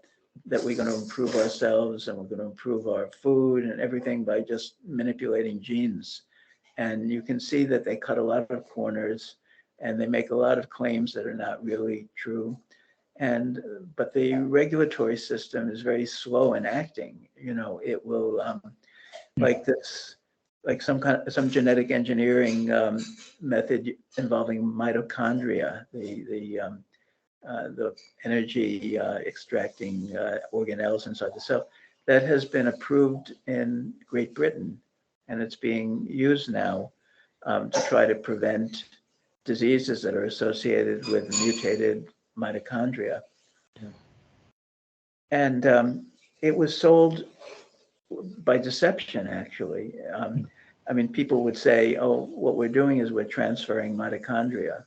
B: that we're going to improve ourselves and we're going to improve our food and everything by just manipulating genes. And you can see that they cut a lot of corners and they make a lot of claims that are not really true. But the regulatory system is very slow in acting. It will like some genetic engineering method involving mitochondria, the energy extracting organelles inside the cell, that has been approved in Great Britain, and it's being used now to try to prevent diseases that are associated with mutated mitochondria.
A: Yeah.
B: And it was sold by deception, actually. I mean, people would say, oh, what we're doing is we're transferring mitochondria.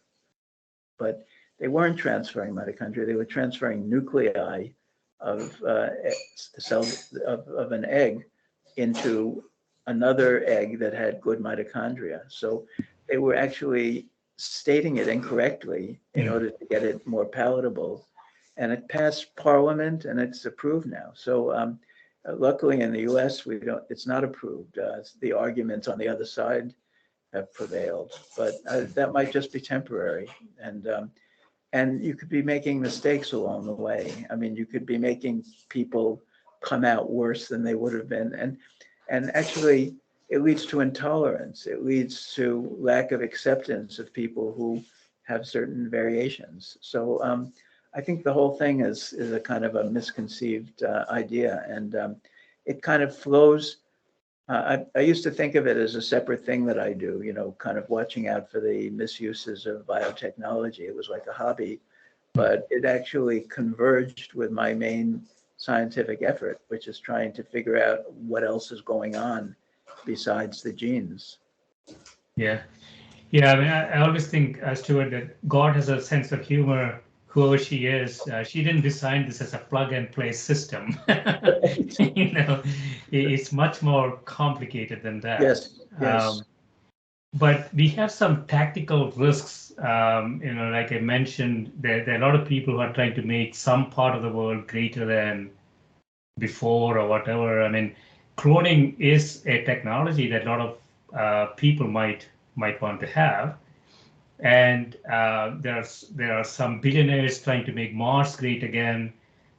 B: But they weren't transferring mitochondria. They were transferring nuclei of cells of an egg into another egg that had good mitochondria. So they were actually stating it incorrectly in order to get it more palatable. And it passed Parliament, and it's approved now. So luckily in the US, it's not approved. The arguments on the other side have prevailed, but that might just be temporary. And you could be making mistakes along the way. I mean, you could be making people come out worse than they would have been. And actually, it leads to intolerance. It leads to lack of acceptance of people who have certain variations. So I think the whole thing is a kind of a misconceived idea, and it kind of flows. I used to think of it as a separate thing that I do, kind of watching out for the misuses of biotechnology. It was like a hobby, but it actually converged with my main scientific effort, which is trying to figure out what else is going on besides the genes.
A: Yeah. Yeah, I mean, I always think, Stuart, that God has a sense of humor, whoever she is. She didn't design this as a plug and play system. It's much more complicated than that.
B: Yes.
A: But we have some tactical risks. Like I mentioned, there are a lot of people who are trying to make some part of the world greater than before or whatever. I mean, cloning is a technology that a lot of people might want to have, and there are some billionaires trying to make Mars great again.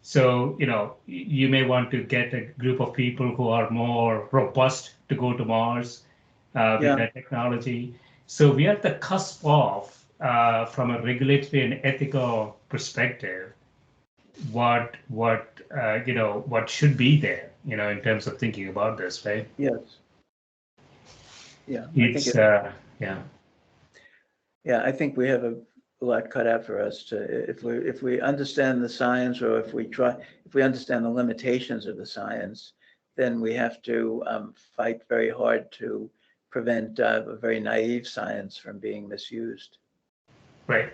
A: So you may want to get a group of people who are more robust to go to Mars with that technology. So we are at the cusp of, from a regulatory and ethical perspective, what what should be there, in terms of thinking about this, right?
B: Yes. Yeah,
A: It's yeah.
B: yeah, I think we have a lot cut out for us to, if we understand the science, or if we understand the limitations of the science, then we have to fight very hard to prevent a very naive science from being misused.
A: Right.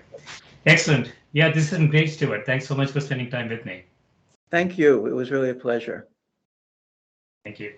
A: Excellent. Yeah, this has been great, Stuart. Thanks so much for spending time with me.
B: Thank you. It was really a pleasure.
A: Thank you.